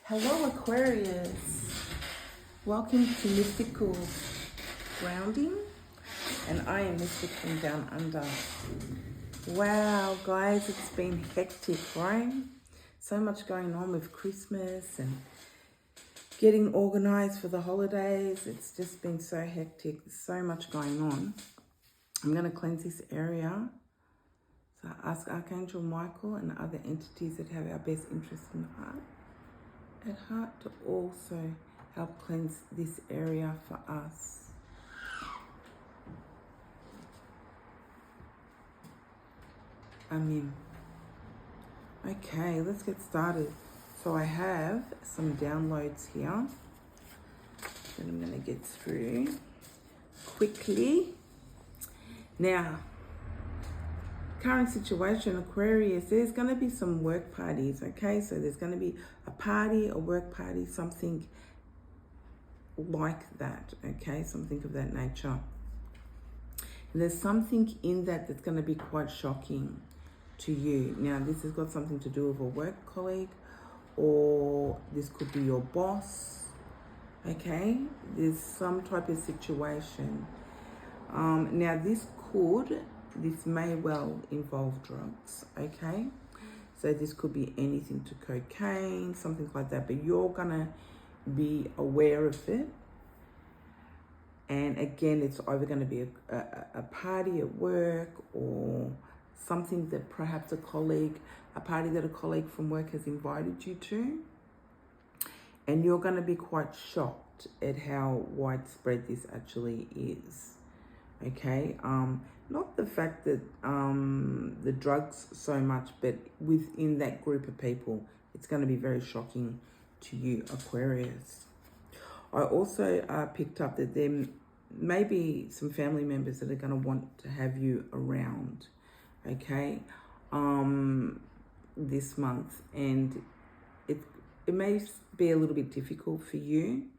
Hello Aquarius, welcome to Mystical Grounding, and I am Mystic from Down Under. Wow guys, it's been hectic, right? So much going on with Christmas and getting organized for the holidays. It's just been so hectic, there's so much going on. I'm going to cleanse this area. So I ask Archangel Michael and other entities that have our best interest at heart to also help cleanse this area for us. Amen. Okay, let's get started. So I have some downloads here that I'm going to get through quickly. Now, current situation, Aquarius, there's going to be some work parties, okay? So there's going to be a party, a work party, something like that, okay? Something of that nature. And there's something in that that's going to be quite shocking to you. Now, this has got something to do with a work colleague, or this could be your boss, okay? There's some type of situation. Now, this may well involve drugs, okay? So this could be anything to cocaine, something like that, but you're gonna be aware of it. And again, it's either gonna be a party at work or something that perhaps a party that a colleague from work has invited you to. And you're gonna be quite shocked at how widespread this actually is, okay? Not the fact that the drugs so much, but within that group of people, it's going to be very shocking to you, Aquarius. I also picked up that there may be some family members that are going to want to have you around, okay, this month. And it may be a little bit difficult for you.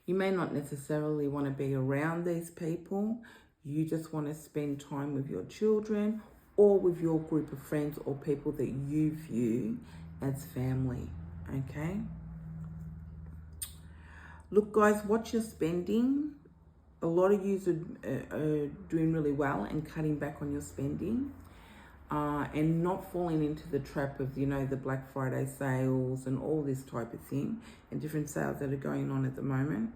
You may not necessarily want to be around these people. You just want to spend time with your children or with your group of friends or people that you view as family, okay? Look, guys, what you're spending, a lot of you are doing really well and cutting back on your spending and not falling into the trap of, you know, the Black Friday sales and all this type of thing and different sales that are going on at the moment.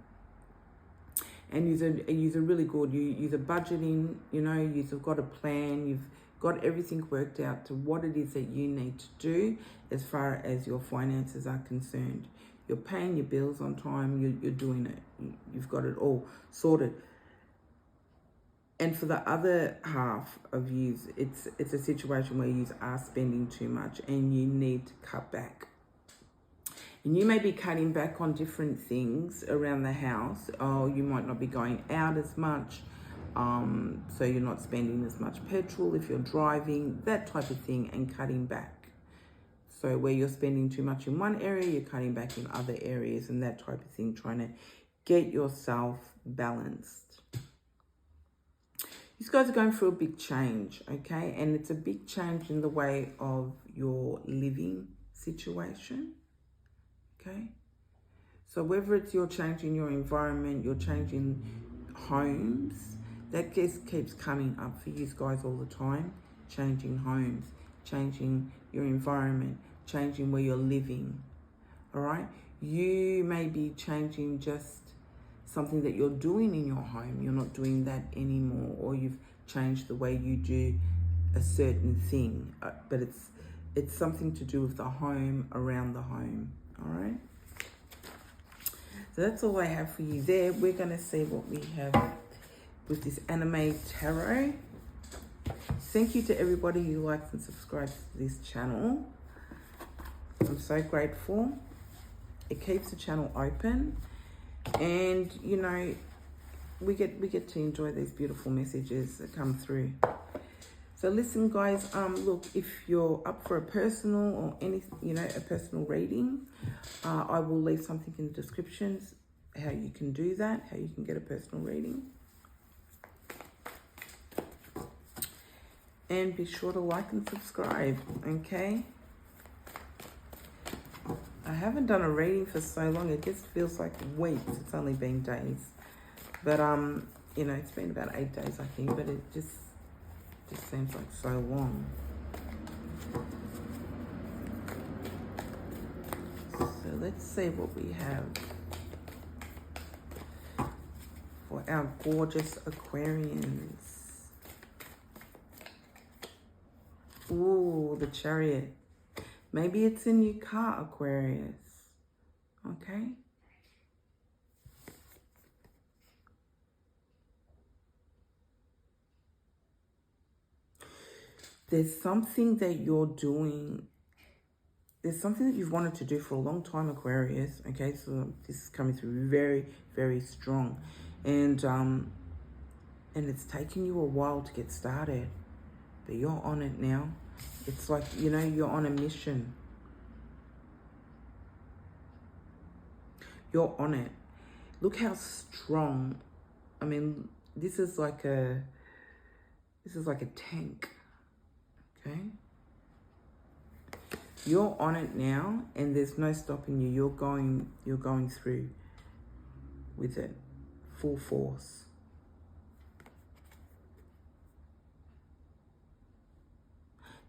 And you're really good. You're budgeting, you know, you've got a plan, you've got everything worked out to what it is that you need to do as far as your finances are concerned. You're paying your bills on time, you're doing it. You've got it all sorted. And for the other half of you, it's a situation where you are spending too much and you need to cut back. And you may be cutting back on different things around the house. Oh, you might not be going out as much. So you're not spending as much petrol if you're driving, that type of thing, and cutting back. So where you're spending too much in one area, you're cutting back in other areas and that type of thing, trying to get yourself balanced. These guys are going through a big change, okay? And it's a big change in the way of your living situation. Okay, so whether it's you're changing your environment, you're changing homes, that just keeps coming up for you guys all the time. Changing homes, changing your environment, changing where you're living. All right, you may be changing just something that you're doing in your home. You're not doing that anymore, or you've changed the way you do a certain thing. But it's something to do with the home, around the home. All right, so that's all I have for you there. We're going to see what we have with this anime tarot. Thank you to everybody who likes and subscribes to this channel. I'm so grateful. It keeps the channel open, and you know, we get to enjoy these beautiful messages that come through. So listen, guys, look, if you're up for a personal or any, you know, a personal reading, I will leave something in the descriptions, how you can do that, how you can get a personal reading. And be sure to like and subscribe, okay? I haven't done a reading for so long. It just feels like weeks. It's only been days. But, you know, it's been about 8 days, I think. But it just seems like so long. So let's see what we have for our gorgeous Aquarians. Ooh, the Chariot. Maybe it's a new car, Aquarius. Okay. There's something that you're doing. There's something that you've wanted to do for a long time, Aquarius. Okay, so this is coming through very, very strong. And it's taken you a while to get started. But you're on it now. It's like, you know, you're on a mission. You're on it. Look how strong. I mean, this is like a tank. Okay? You're on it now, and there's no stopping you. You're going through with it, full force.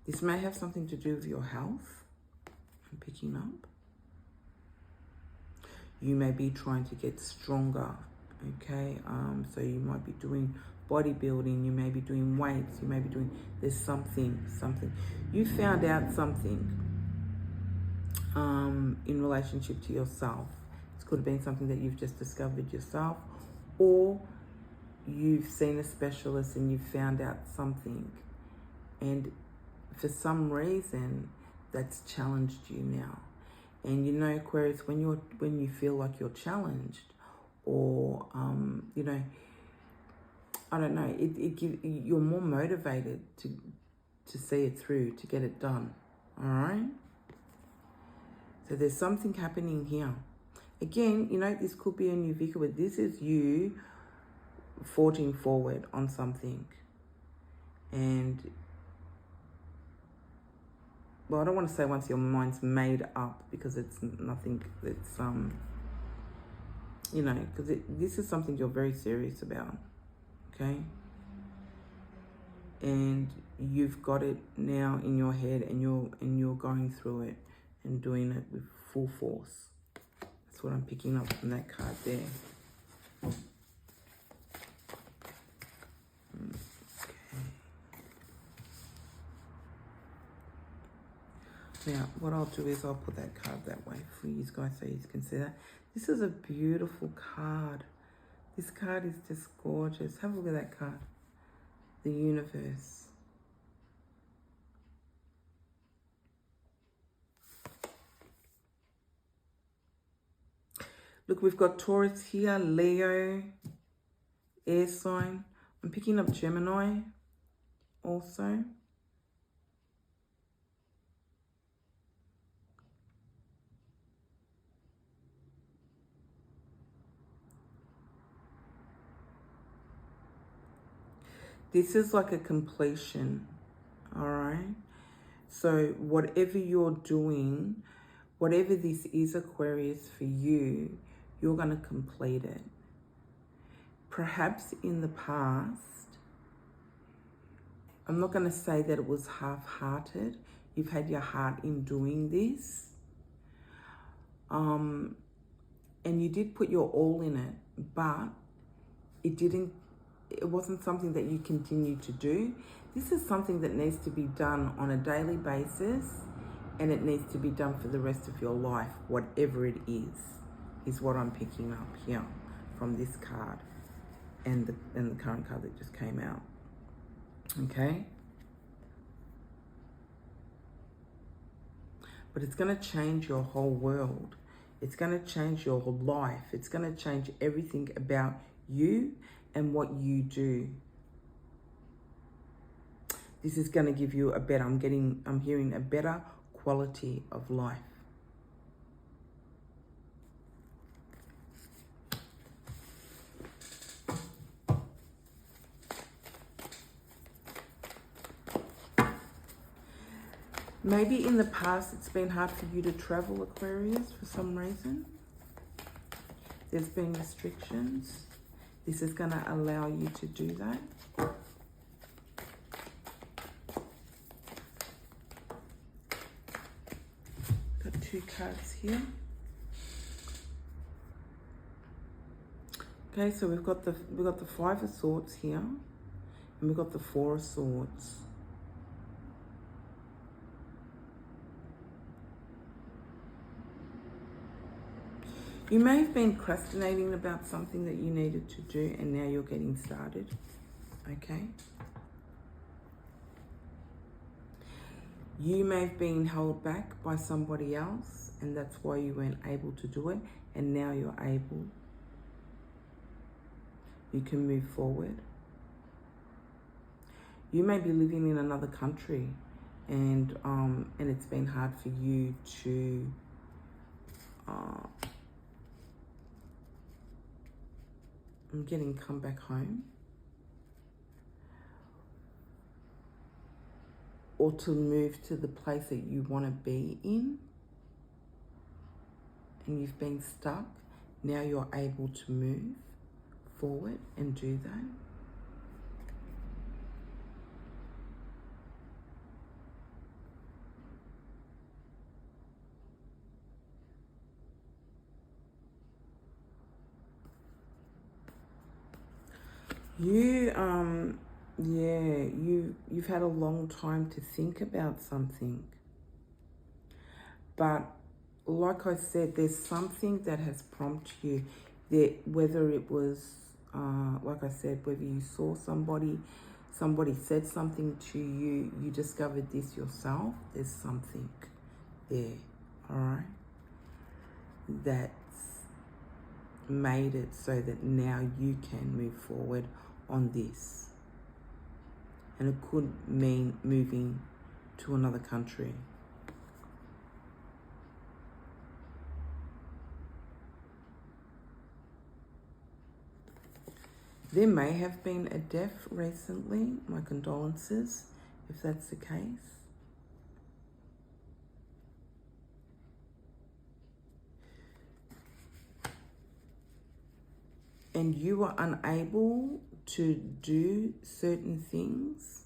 This may have something to do with your health. I'm picking up. You may be trying to get stronger. Okay, so you might be doing bodybuilding. You may be doing weights. You may be doing. There's something. You found out something. In relationship to yourself. This could have been something that you've just discovered yourself, or you've seen a specialist and you've found out something, and for some reason that's challenged you now. And you know, Aquarius, when you feel like you're challenged, or you know, I don't know, you're more motivated to see it through, to get it done. All right. So there's something happening here. Again, you know, this could be a new vehicle, but this is you forging forward on something. And, well, I don't want to say once your mind's made up, because it's nothing that's, you know, because this is something you're very serious about, okay? And you've got it now in your head, and you're going through it and doing it with full force. That's what I'm picking up from that card there. Okay. Now, what I'll do is I'll put that card that way for you guys so you can see that. This is a beautiful card. This card is just gorgeous. Have a look at that card. The universe. Look, we've got Taurus here, Leo, air sign. I'm picking up Gemini also. This is like a completion, all right? So whatever you're doing, whatever this is, Aquarius, for you, you're going to complete it. Perhaps in the past, I'm not going to say that it was half-hearted. You've had your heart in doing this. And you did put your all in it, but it wasn't something that you continued to do. This is something that needs to be done on a daily basis, and it needs to be done for the rest of your life, whatever it is what I'm picking up here from this card and the current card that just came out. Okay? But it's going to change your whole world. It's going to change your whole life. It's going to change everything about you and what you do. This is going to give you a better, I'm hearing a better quality of life. Maybe in the past it's been hard for you to travel, Aquarius, for some reason. There's been restrictions. This is going to allow you to do that. Got 2 cards here. Okay, so we've got the 5 of Swords here, and we've got the 4 of Swords. You may have been procrastinating about something that you needed to do, and now you're getting started. Okay. You may have been held back by somebody else, and that's why you weren't able to do it, and now you're able. You can move forward. You may be living in another country, and it's been hard for you to I'm getting come back home, or to move to the place that you want to be in, and you've been stuck. Now you're able to move forward and do that. You've had a long time to think about something. But like I said, there's something that has prompted you, that whether it was, like I said, whether you saw somebody said something to you, you discovered this yourself, there's something there, all right, that's made it so that now you can move forward on this. And it could mean moving to another country. There may have been a death recently. My condolences, if that's the case. And you were unable to do certain things.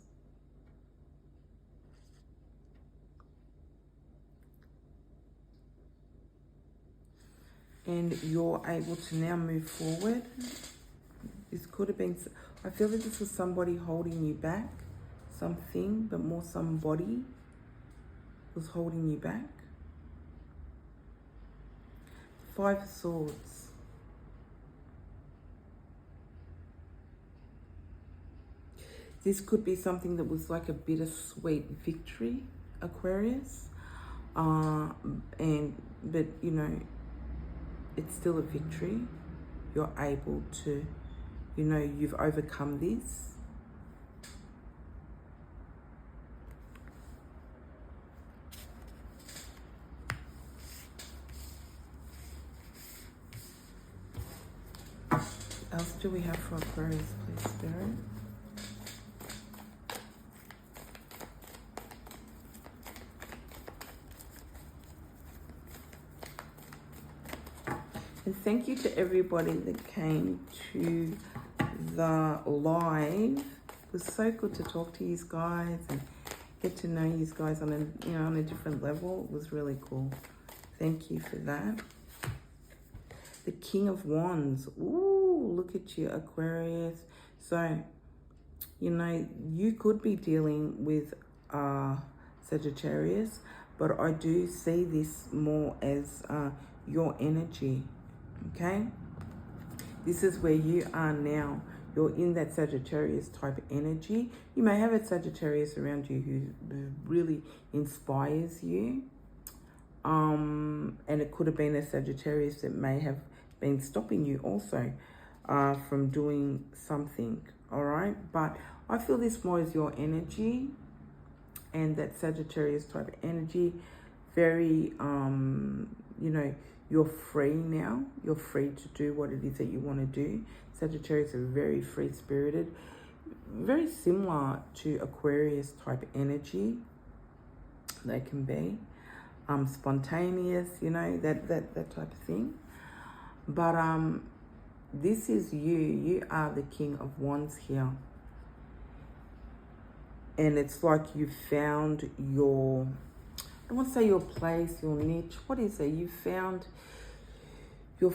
And you're able to now move forward. This could have been, I feel that this was somebody holding you back, something, but more somebody was holding you back. 5 of Swords. This could be something that was like a bittersweet victory, Aquarius. But you know, it's still a victory. You're able to, you know, you've overcome this. What else do we have for Aquarius, please, Spirit? And thank you to everybody that came to the live. It was so good to talk to you guys and get to know you guys on a, you know, on a different level. It was really cool. Thank you for that. The King of Wands. Ooh, look at you, Aquarius. So, you know, you could be dealing with Sagittarius, but I do see this more as your energy. Okay, this is where you are now. You're in that Sagittarius type of energy. You may have a Sagittarius around you who really inspires you. And it could have been a Sagittarius that may have been stopping you also from doing something. All right, but I feel this more as your energy, and that Sagittarius type of energy. Very, you know, you're free now. You're free to do what it is that you want to do. Sagittarius are very free-spirited, very similar to Aquarius type energy. They can be spontaneous, you know, that type of thing. But this is you. You are the King of Wands here. And it's like you found your, I don't want to say your place, your niche. What is it? You've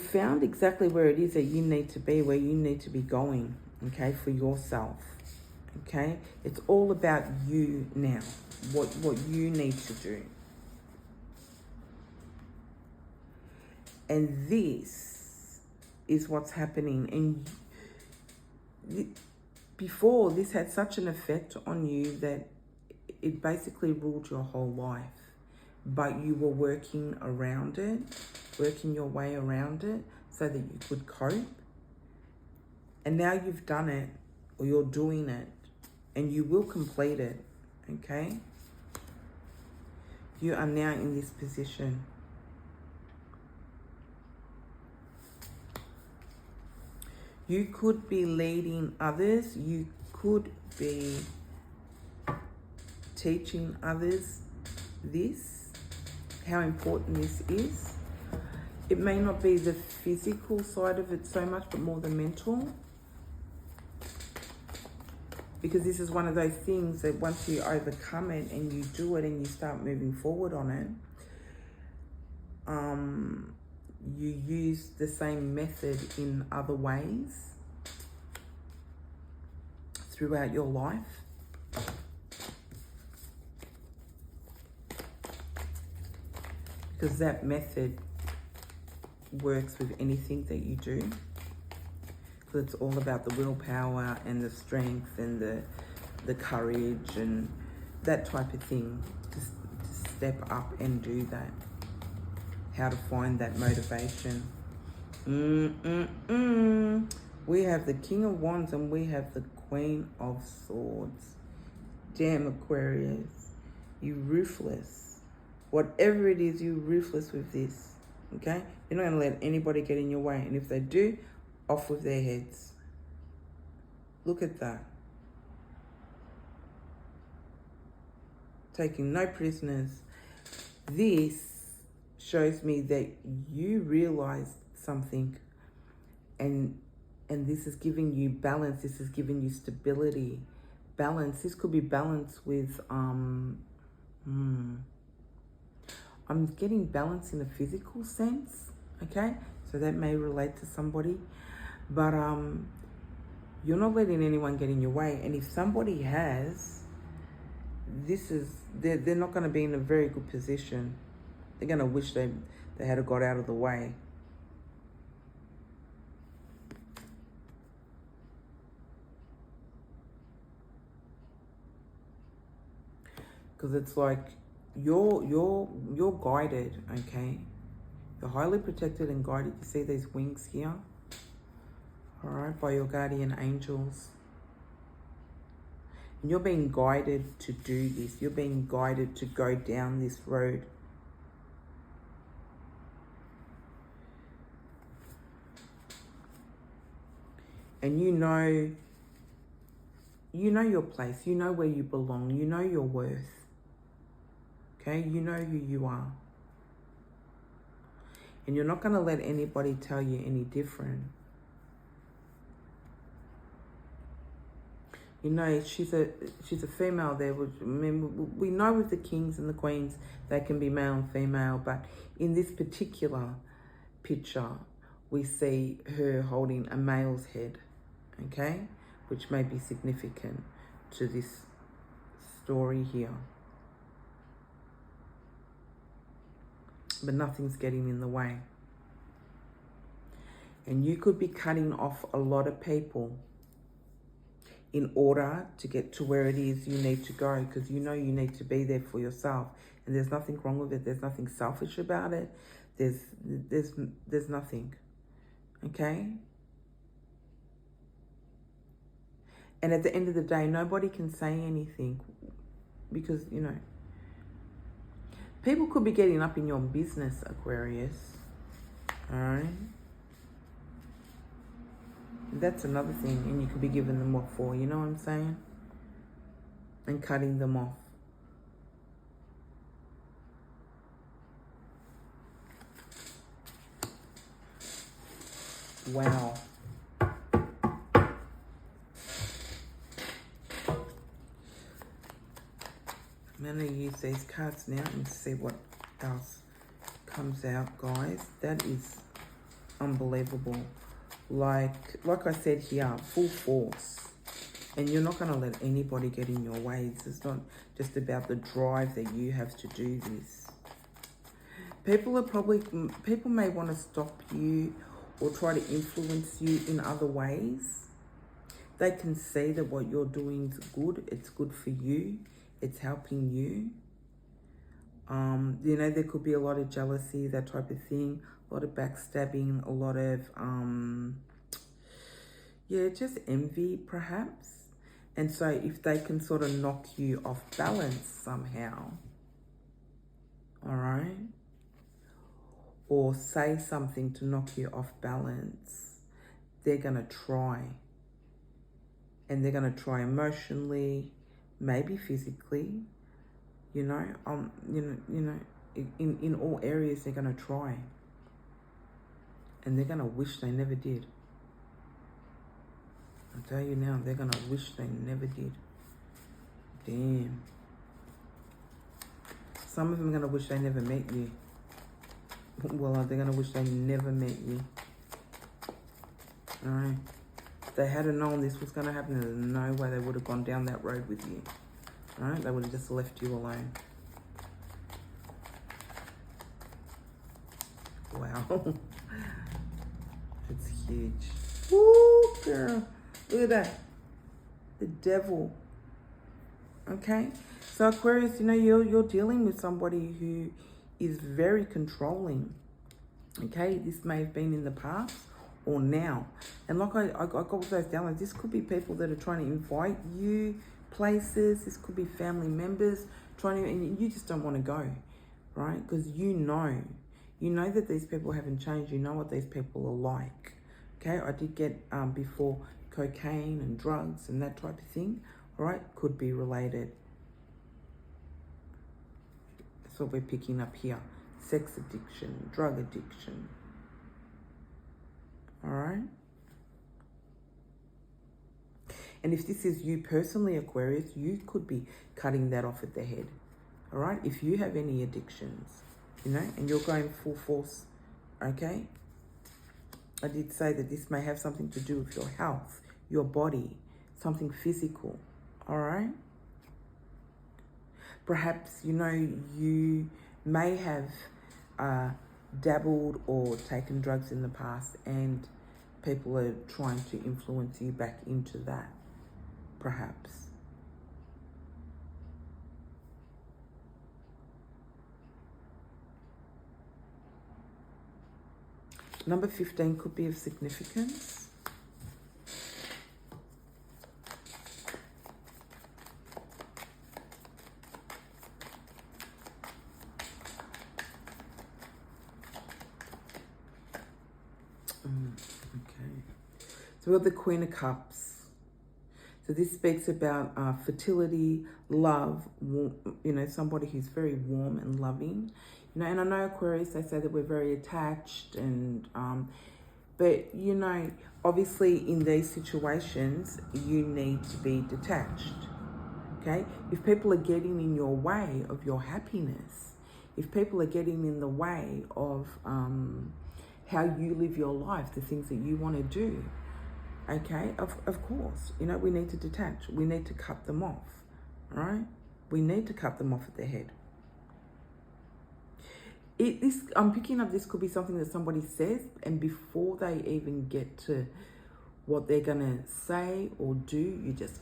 found exactly where it is that you need to be, where you need to be going, okay, for yourself. Okay? It's all about you now. What you need to do. And this is what's happening. And before, this had such an effect on you that it basically ruled your whole life. But you were working around it, working your way around it so that you could cope. And now you've done it, or you're doing it, and you will complete it, okay? You are now in this position. You could be leading others. You could be teaching others this, how important this is. It may not be the physical side of it so much, but more the mental. Because this is one of those things that once you overcome it and you do it and you start moving forward on it, you use the same method in other ways throughout your life. Because that method works with anything that you do. Because it's all about the willpower and the strength and the courage and that type of thing. To step up and do that. How to find that motivation. We have the King of Wands and we have the Queen of Swords. Damn, Aquarius. You ruthless. Whatever it is, you ruthless with this. Okay? You're not going to let anybody get in your way. And if they do, off with their heads. Look at that. Taking no prisoners. This shows me that you realize something, and this is giving you balance. This is giving you stability, balance. This could be balance with I'm getting balance in a physical sense, okay? So that may relate to somebody, but you're not letting anyone get in your way. And if somebody has, they're not going to be in a very good position. They're going to wish they had got out of the way. Because it's like you're guided, okay? You're highly protected and guided. You see these wings here? All right, by your guardian angels. And you're being guided to do this. You're being guided to go down this road. And you know your place. You know where you belong. You know your worth. Okay? You know who you are. And you're not going to let anybody tell you any different. You know, she's a female there. We know with the kings and the queens, they can be male and female. But in this particular picture, we see her holding a male's head. Okay? Which may be significant to this story here. But nothing's getting in the way. And you could be cutting off a lot of people in order to get to where it is you need to go, because you know you need to be there for yourself. And there's nothing wrong with it. There's nothing selfish about it. There's nothing. Okay? And at the end of the day, nobody can say anything because, you know, people could be getting up in your business, Aquarius. All right? That's another thing, and you could be giving them what for, you know what I'm saying? And cutting them off. Wow. I'm going to use these cards now and see what else comes out, guys. That is unbelievable. Like I said here, full force. And you're not going to let anybody get in your way. It's not just about the drive that you have to do this. People may want to stop you or try to influence you in other ways. They can see that what you're doing is good. It's good for you. It's helping you. You know, there could be a lot of jealousy, that type of thing. A lot of backstabbing, a lot of, yeah, just envy perhaps. And so if they can sort of knock you off balance somehow, all right, or say something to knock you off balance, they're going to try. And they're going to try emotionally, maybe physically, in all areas they're going to try. And they're going to wish they never did. I'll tell you now, they're going to wish they never did. Damn. Some of them are going to wish they never met you. Well, they're going to wish they never met you. All right. If they had known this was going to happen, there's no way they would have gone down that road with you. All right? They would have just left you alone. Wow. It's huge. Woo, girl. Look at that. The devil. Okay? So Aquarius, you know, you're dealing with somebody who is very controlling. Okay? This may have been in the past or now. And like I got those downloads, this could be people that are trying to invite you places. This could be family members trying to, and you just don't want to go, right? Because you know that these people haven't changed. You know what these people are like. Okay? I did get before cocaine and drugs and that type of thing. All right? Could be related. That's what we're picking up here. Sex addiction, drug addiction. All right? And if this is you personally, Aquarius, you could be cutting that off at the head. All right? If you have any addictions, you know, and you're going full force, okay? I did say that this may have something to do with your health, your body, something physical, all right? Perhaps, you know, you may have dabbled or taken drugs in the past and people are trying to influence you back into that, perhaps. Number 15 could be of significance. Okay. So we have the Queen of Cups. So this speaks about fertility, love, warm, you know, somebody who's very warm and loving. You know, and I know Aquarius, they say that we're very attached and, but you know, obviously in these situations, you need to be detached, okay? If people are getting in your way of your happiness, if people are getting in the way of how you live your life, the things that you want to do, okay, of course, you know, we need to detach. We need to cut them off, right? We need to cut them off at the head. I'm picking up this could be something that somebody says, and before they even get to what they're going to say or do, you just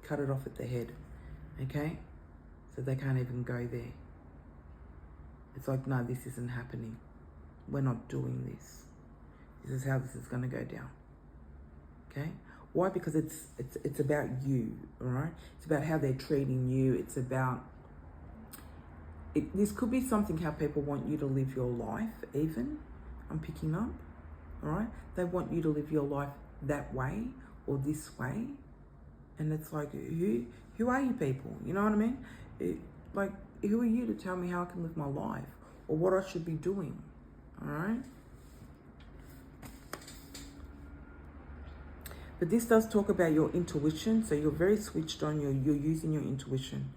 cut it off at the head, okay? So they can't even go there. It's like, no, this isn't happening. We're not doing this. This is how this is going to go down, okay? Why? Because it's about you, all right? It's about how they're treating you. It's about... this could be something how people want you to live your life, even. I'm picking up, all right? They want you to live your life that way or this way. And it's like, who are you people? You know what I mean? Like, who are you to tell me how I can live my life or what I should be doing, all right? But this does talk about your intuition. So you're very switched on. You're using your intuition.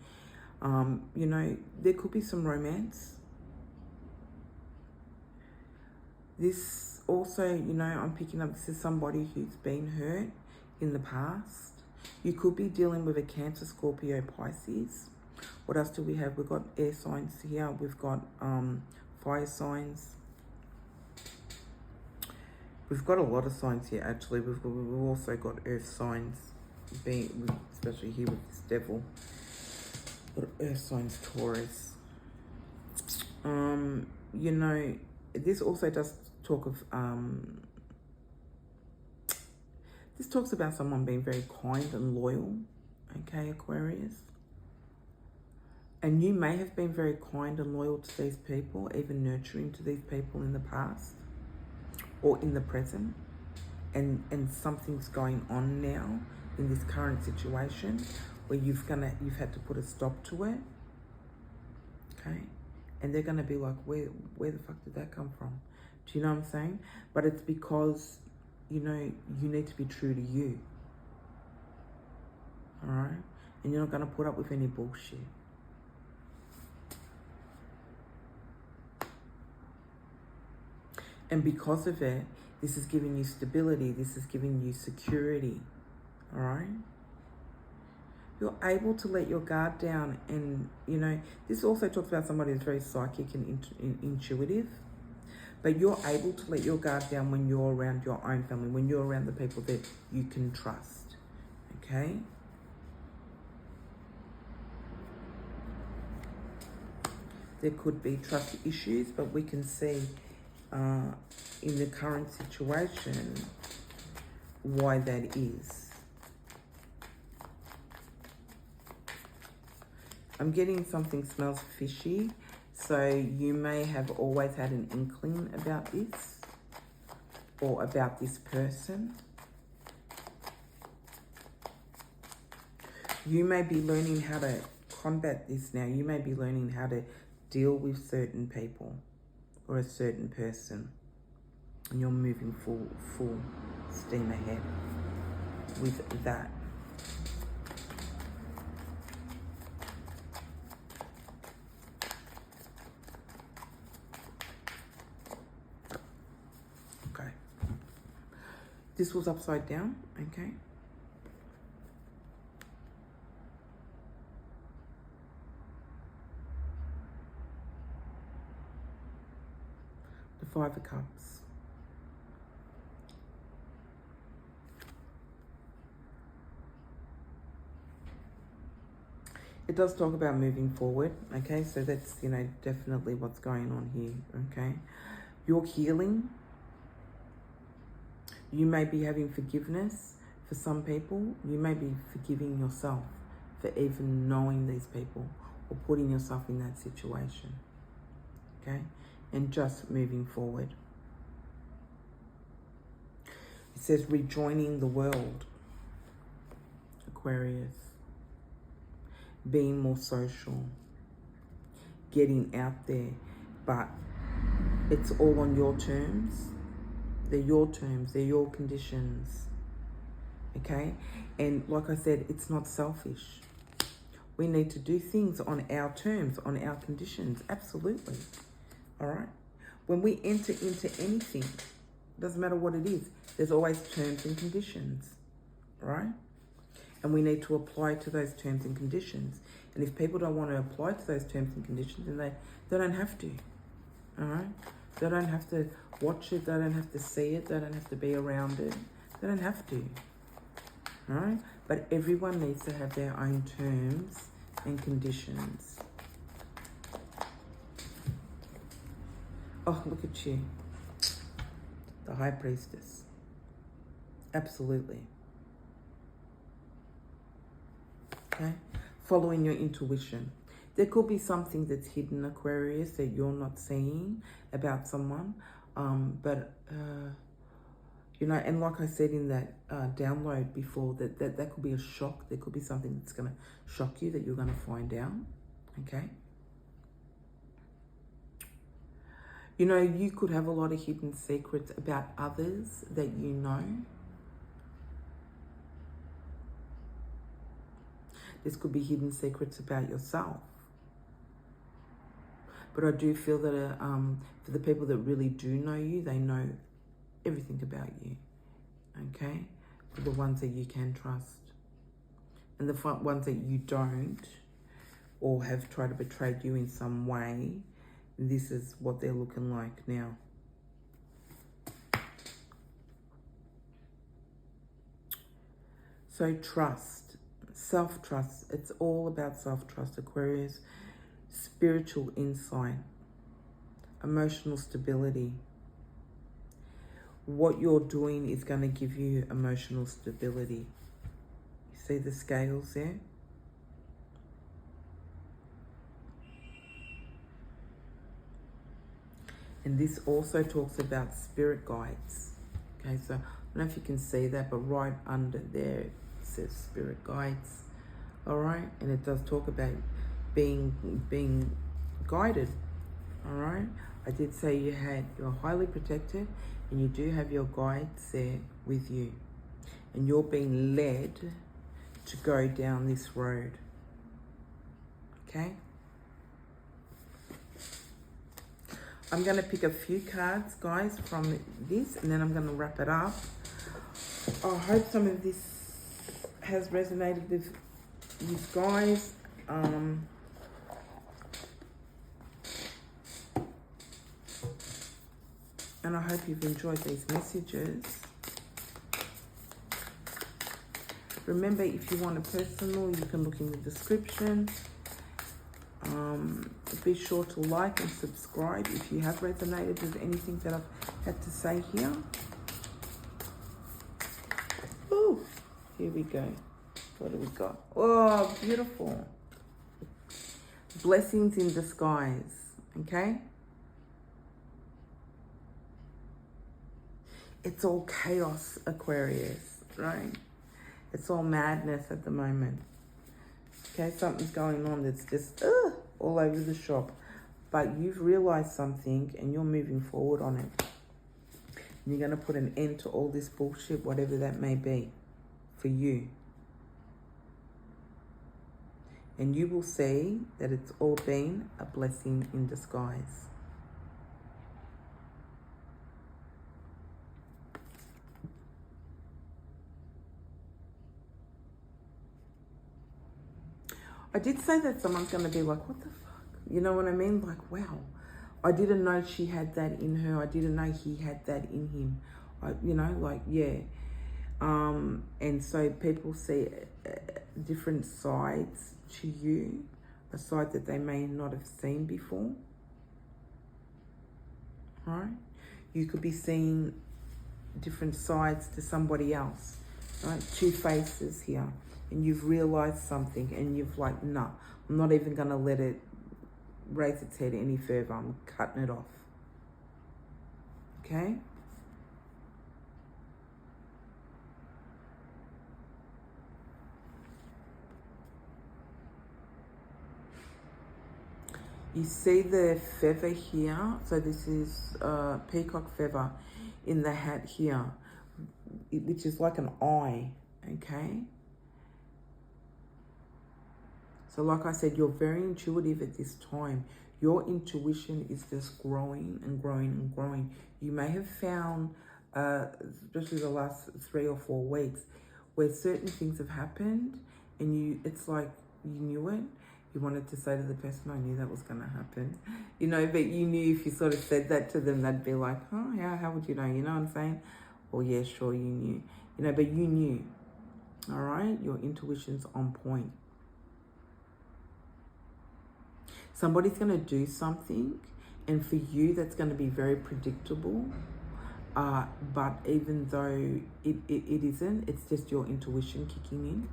You know, there could be some romance. This also, you know, I'm picking up, this is somebody who's been hurt in the past. You could be dealing with a Cancer, Scorpio, Pisces. What else do we have? We've got air signs here. We've got fire signs. We've got a lot of signs here, actually. We've also got earth signs, being, especially here with this devil. Got earth signs, Taurus. You know, this also does talk of, this talks about someone being very kind and loyal, okay, Aquarius? And you may have been very kind and loyal to these people, even nurturing to these people in the past or in the present. And something's going on now in this current situation where you've had to put a stop to it, okay? And they're gonna be like, where the fuck did that come from? Do you know what I'm saying? But it's because, you know, you need to be true to you, all right? And you're not gonna put up with any bullshit. And because of it, this is giving you stability. This is giving you security, all right? You're able to let your guard down. And, you know, this also talks about somebody who's very psychic and intuitive. But you're able to let your guard down when you're around your own family, when you're around the people that you can trust, okay? There could be trust issues, but we can see in the current situation why that is. I'm getting something smells fishy, so you may have always had an inkling about this or about this person. You may be learning how to combat this now. You may be learning how to deal with certain people or a certain person, and you're moving full steam ahead with that. Okay. This was upside down, okay? The Five of Cups. It does talk about moving forward, okay? So that's, you know, definitely what's going on here, okay? You're healing. You may be having forgiveness for some people. You may be forgiving yourself for even knowing these people or putting yourself in that situation, okay? And just moving forward. It says rejoining the world, Aquarius. Being more social, getting out there, but it's all on your terms. They're your terms, they're your conditions, okay? And like I said, it's not selfish. We need to do things on our terms, on our conditions, absolutely, all right? When we enter into anything, doesn't matter what it is, there's always terms and conditions, all right? And we need to apply to those terms and conditions. And if people don't want to apply to those terms and conditions, then they don't have to, all right? They don't have to watch it. They don't have to see it. They don't have to be around it. They don't have to, all right? But everyone needs to have their own terms and conditions. Oh, look at you. The High Priestess. Absolutely. Okay, following your intuition. There could be something that's hidden, Aquarius, that you're not seeing about someone. You know, and like I said in that download before, that could be a shock. There could be something that's going to shock you that you're going to find out, okay? You know, you could have a lot of hidden secrets about others that you know. This could be hidden secrets about yourself. But I do feel that for the people that really do know you, they know everything about you. Okay? For the ones that you can trust. And the ones that you don't, or have tried to betray you in some way, this is what they're looking like now. So trust, self-trust. It's all about self-trust, Aquarius. Spiritual insight, emotional stability. What you're doing is going to give you emotional stability. You see the scales there? And this also talks about spirit guides. Okay, so I don't know if you can see that, but right under there it says spirit guides. All right, and it does talk about being guided. All right, I did say you're highly protected, and you do have your guides there with you, and you're being led to go down this road. Okay, I'm going to pick a few cards, guys, from this, and then I'm going to wrap it up. I hope some of this has resonated with you guys. And I hope you've enjoyed these messages. Remember, if you want a personal, you can look in the description. Be sure to like and subscribe if you have resonated with anything that I've had to say here. Ooh, here we go. What do we got? Oh, beautiful. Blessings in disguise, okay? It's all chaos, Aquarius, right? It's all madness at the moment. Okay, something's going on that's just all over the shop. But you've realized something and you're moving forward on it. And you're going to put an end to all this bullshit, whatever that may be, for you. And you will see that it's all been a blessing in disguise. I did say that someone's going to be like, what the fuck? You know what I mean? Like, wow, I didn't know she had that in her. I didn't know he had that in him. You know, like, yeah. And so people see different sides to you, a side that they may not have seen before. Right? You could be seeing different sides to somebody else. Right? Two faces here. And you've realized something and you've like, nah, I'm not even going to let it raise its head any further. I'm cutting it off. Okay? You see the feather here? So this is peacock feather in the hat here, which is like an eye, okay? So like I said, you're very intuitive at this time. Your intuition is just growing and growing and growing. You may have found, especially the last 3 or 4 weeks, where certain things have happened and it's like you knew it. You wanted to say to the person, I knew that was going to happen. You know, but you knew if you sort of said that to them, they'd be like, oh, yeah, how would you know? You know what I'm saying? Well, yeah, sure, you knew. You know, but you knew. All right? Your intuition's on point. Somebody's going to do something, and for you, that's going to be very predictable. But even though it isn't, it's just your intuition kicking in,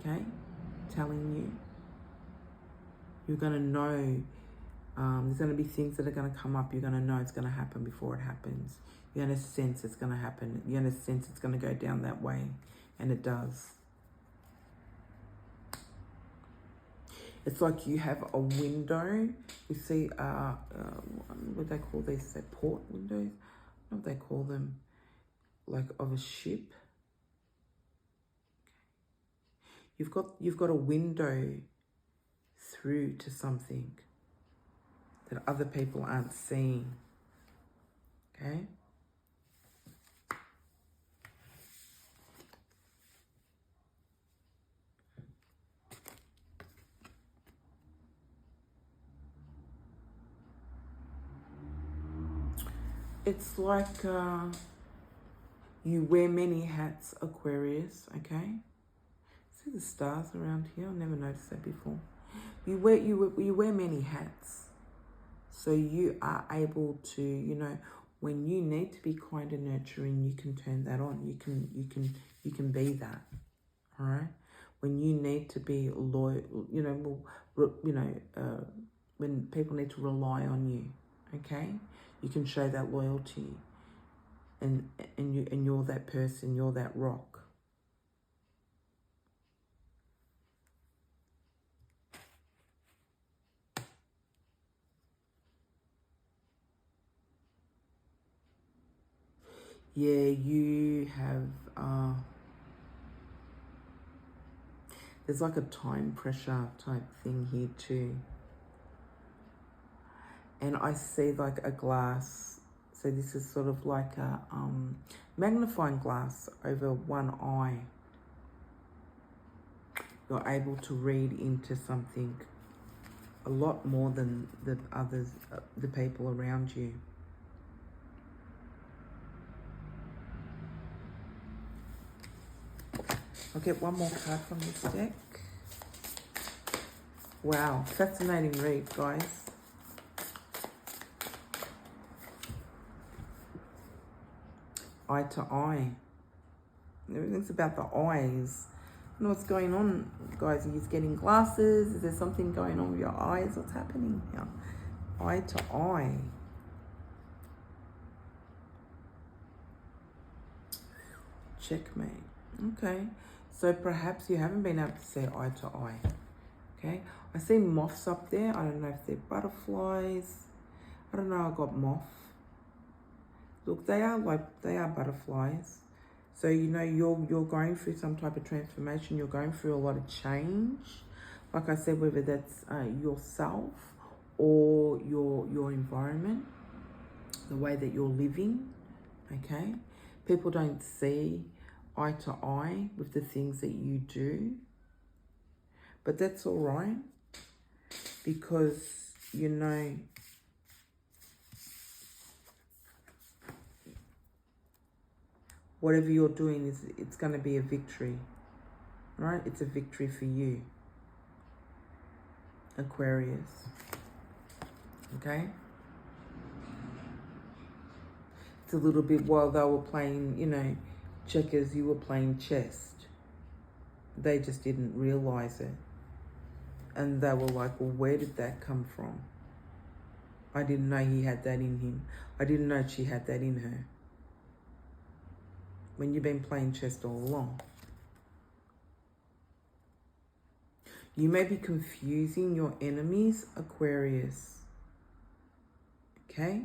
okay? Telling you. You're going to know, there's going to be things that are going to come up. You're going to know it's going to happen before it happens. You're going to sense it's going to happen. You're going to sense it's going to go down that way, and it does. It's like you have a window. You see, what they call these? They're port windows. I don't know what they call them. Like of a ship. You've got a window through to something that other people aren't seeing. Okay? It's like you wear many hats, Aquarius, okay? See the stars around here? I never noticed that before. You wear many hats. So you are able to, you know, when you need to be kind and nurturing, you can turn that on. You can be that. All right? When you need to be loyal, you know, when people need to rely on you, okay? You can show that loyalty, and you're that person. You're that rock. Yeah, you have. There's like a time pressure type thing here too. And I see like a glass. So this is sort of like a magnifying glass over one eye. You're able to read into something a lot more than the others, the people around you. I'll get one more card from this deck. Wow, fascinating read, guys. Eye to eye. Everything's about the eyes. I don't know what's going on, guys. Are you getting glasses? Is there something going on with your eyes? What's happening here? Eye to eye. Checkmate. Okay. So perhaps you haven't been able to see eye to eye. Okay. I see moths up there. I don't know if they're butterflies. I don't know. I got moth. Look, they are butterflies. So, you know, you're going through some type of transformation. You're going through a lot of change. Like I said, whether that's yourself or your environment, the way that you're living, okay? People don't see eye to eye with the things that you do. But that's all right, because, you know, whatever you're doing, it's going to be a victory, right? It's a victory for you, Aquarius, okay? It's a little bit while they were playing, you know, checkers, you were playing chess. They just didn't realize it. And they were like, well, where did that come from? I didn't know he had that in him. I didn't know she had that in her. When you've been playing chess all along. You may be confusing your enemies, Aquarius. Okay?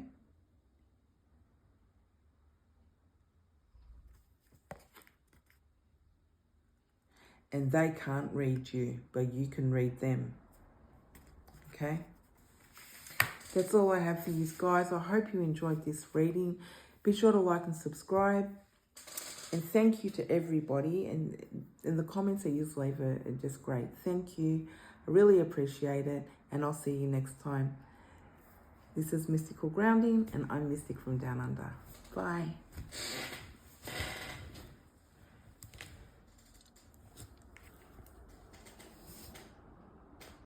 And they can't read you, but you can read them. Okay? That's all I have for you guys. I hope you enjoyed this reading. Be sure to like and subscribe. And thank you to everybody. And the comments that you leave are just great. Thank you. I really appreciate it. And I'll see you next time. This is Mystical Grounding, and I'm Mystic from Down Under. Bye.